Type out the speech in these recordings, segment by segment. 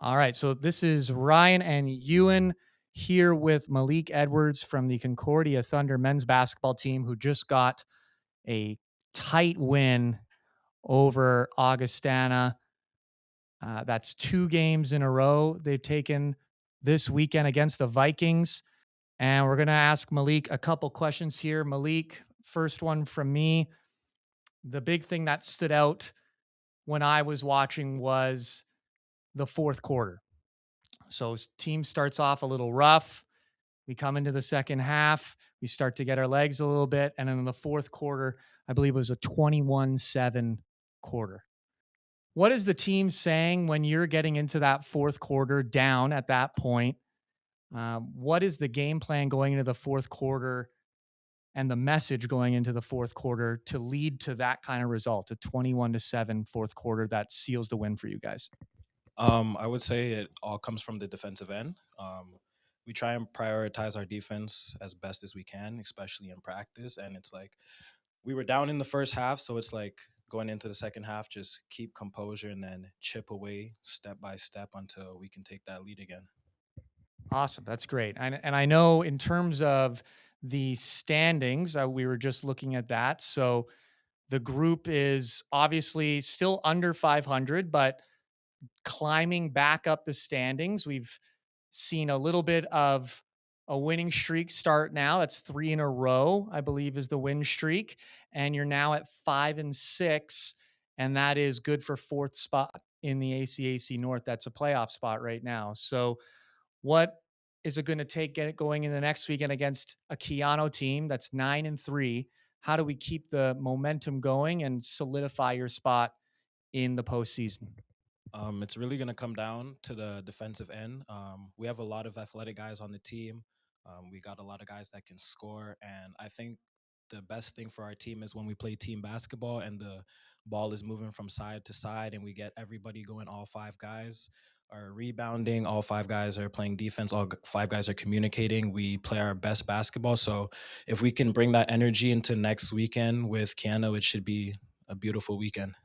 All right, so this is Ryan and Ewan here with Malik Edwards from the Concordia Thunder men's basketball team, who just got a tight win over Augustana. That's 2 games in a row they've taken this weekend against the Vikings. And we're going to ask Malik a couple questions here. Malik, first one from me. The big thing that stood out when I was watching was the fourth quarter. So team starts off a little rough. We come into the second half. We start to get our legs a little bit. And then in the fourth quarter, I believe it was a 21-7 quarter. What is the team saying when you're getting into that fourth quarter down at that point? What is the game plan going into the fourth quarter and the message going into the fourth quarter to lead to that kind of result, a 21-7 fourth quarter that seals the win for you guys? I would say it all comes from the defensive end. We try and prioritize our defense as best as we can, especially in practice. And it's like we were down in the first half, so it's like going into the second half, just keep composure and then chip away step by step until we can take that lead again. Awesome. That's great. And I know in terms of the standings, we were just looking at that. So the group is obviously still under 500, but climbing back up the standings. We've seen a little bit of a winning streak start now. That's 3 in a row, I believe, is the win streak. And you're now at 5-6, and that is good for fourth spot in the ACAC North. That's a playoff spot right now. So what is it going to take get it going in the next weekend against a Keanu team that's 9-3? How do we keep the momentum going and solidify your spot in the postseason? It's really going to come down to the defensive end. We have a lot of athletic guys on the team. We got a lot of guys that can score. And I think the best thing for our team is when we play team basketball and the ball is moving from side to side and we get everybody going, all 5 guys are rebounding, all 5 guys are playing defense, all 5 guys are communicating. We play our best basketball. So if we can bring that energy into next weekend with Keanu, it should be a beautiful weekend.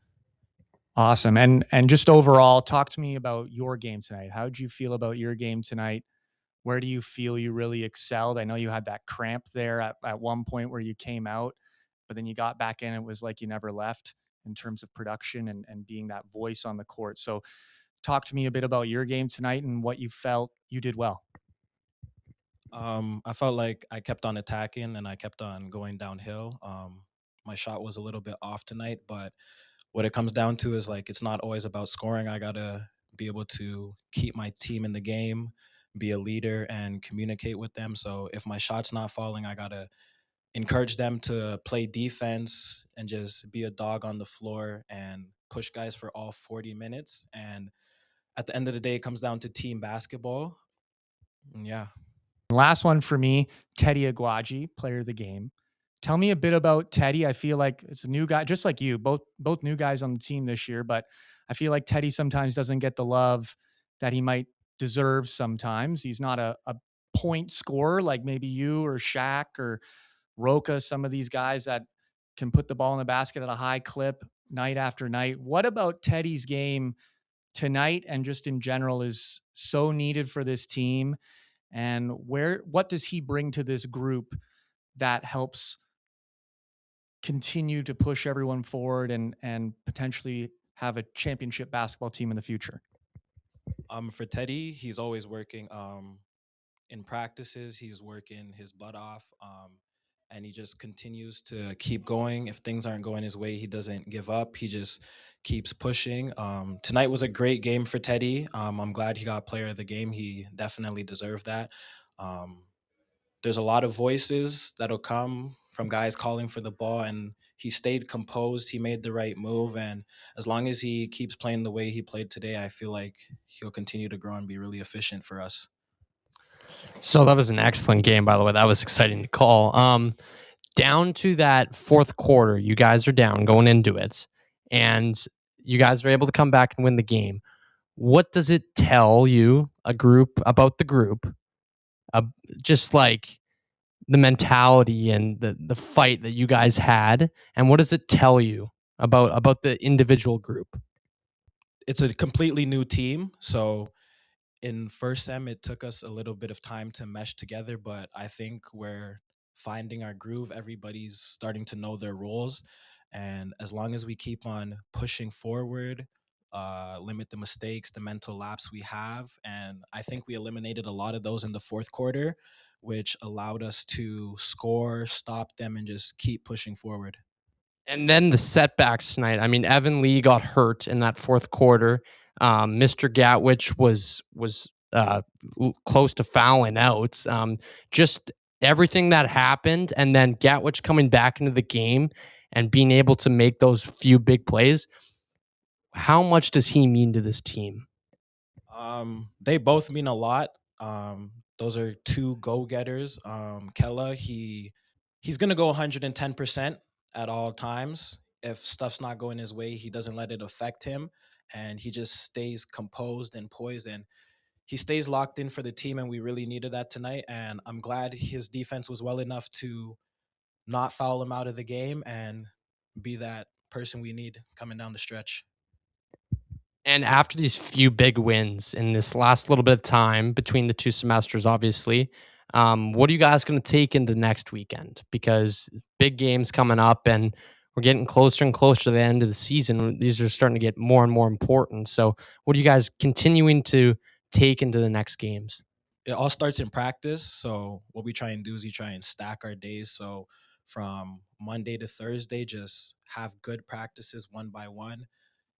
Awesome. And just overall, talk to me about your game tonight. How did you feel about your game tonight? Where do you feel you really excelled? I know you had that cramp there at one point where you came out, but then you got back in. It was like you never left in terms of production and being that voice on the court. So talk to me a bit about your game tonight and what you felt you did well. I felt like I kept on attacking and I kept on going downhill. My shot was a little bit off tonight, but what it comes down to is like it's not always about scoring. I gotta be able to keep my team in the game, be a leader, and communicate with them. So if my shot's not falling, I gotta encourage them to play defense and just be a dog on the floor and push guys for all 40 minutes. And at the end of the day, it comes down to team basketball. And yeah. Last one for me, Teddy Aguaji, player of the game. Tell me a bit about Teddy. I feel like it's a new guy, just like you, both new guys on the team this year, but I feel like Teddy sometimes doesn't get the love that he might deserve sometimes. He's not a point scorer like maybe you or Shaq or Roca, some of these guys that can put the ball in the basket at a high clip night after night. What about Teddy's game tonight and just in general is so needed for this team? And what does he bring to this group that helps continue to push everyone forward and potentially have a championship basketball team in the future? For Teddy, he's always working. In practices, he's working his butt off, and he just continues to keep going. If things aren't going his way, he doesn't give up. He just keeps pushing. Tonight was a great game for Teddy. I'm glad he got player of the game. He definitely deserved that. Um, there's a lot of voices that'll come from guys calling for the ball, and he stayed composed. He made the right move, and as long as he keeps playing the way he played today, I feel like he'll continue to grow and be really efficient for us. So that was an excellent game, by the way. That was exciting to call. Down to that fourth quarter, you guys are down going into it, and you guys are able to come back and win the game. What does it tell you, about the group, just like the mentality and the fight that you guys had, and what does it tell you about the individual group? It's a completely new team, so in first sem, it took us a little bit of time to mesh together, but I think we're finding our groove. Everybody's starting to know their roles. And as long as we keep on pushing forward, limit the mistakes, the mental lapse we have. And I think we eliminated a lot of those in the fourth quarter, which allowed us to score, stop them, and just keep pushing forward. And then the setbacks tonight. I mean, Evan Lee got hurt in that fourth quarter. Mr. Gatwich was close to fouling out. Just everything that happened, and then Gatwich coming back into the game and being able to make those few big plays. How much does he mean to this team? They both mean a lot. Those are two go-getters. Kella, he's gonna go 110% at all times. If stuff's not going his way, he doesn't let it affect him, and he just stays composed and poised, and he stays locked in for the team. And we really needed that tonight. And I'm glad his defense was well enough to not foul him out of the game and be that person we need coming down the stretch. And after these few big wins in this last little bit of time between the two semesters, obviously, what are you guys going to take into next weekend? Because big games coming up, and we're getting closer and closer to the end of the season. These are starting to get more and more important. So, what are you guys continuing to take into the next games? It all starts in practice. So what we try and do is we try and stack our days. So from Monday to Thursday, just have good practices one by one.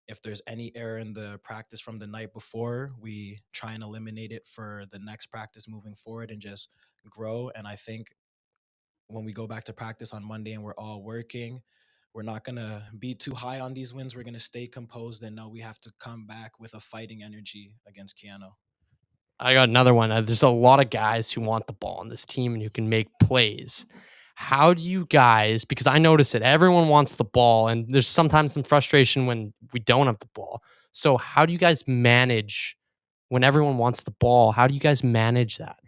If there's any error in the practice from the night before, we try and eliminate it for the next practice moving forward and just grow. And I think when we go back to practice on Monday and we're all working, we're not going to be too high on these wins. We're going to stay composed and know we have to come back with a fighting energy against Keanu. I got another one. There's a lot of guys who want the ball on this team and who can make plays. How do you guys, because I notice it, everyone wants the ball, and there's sometimes some frustration when we don't have the ball. So, how do you guys manage when everyone wants the ball? How do you guys manage that?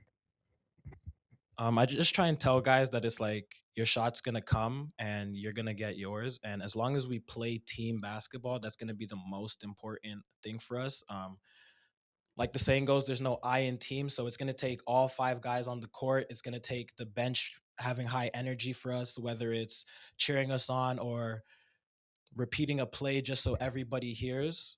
I just try and tell guys that it's like your shot's gonna come and you're gonna get yours. And as long as we play team basketball, that's gonna be the most important thing for us. Like the saying goes, there's no I in team, so it's gonna take all five guys on the court. It's gonna take the bench having high energy for us, whether it's cheering us on or repeating a play just so everybody hears.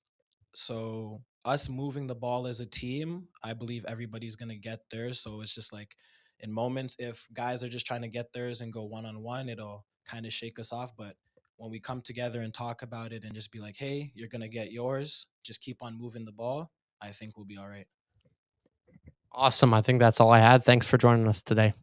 So us moving the ball as a team, I believe everybody's gonna get theirs. So it's just like in moments, if guys are just trying to get theirs and go one on one, it'll kind of shake us off. But when we come together and talk about it and just be like, hey, you're gonna get yours, just keep on moving the ball, I think we'll be all right. Awesome. I think that's all I had. Thanks for joining us today.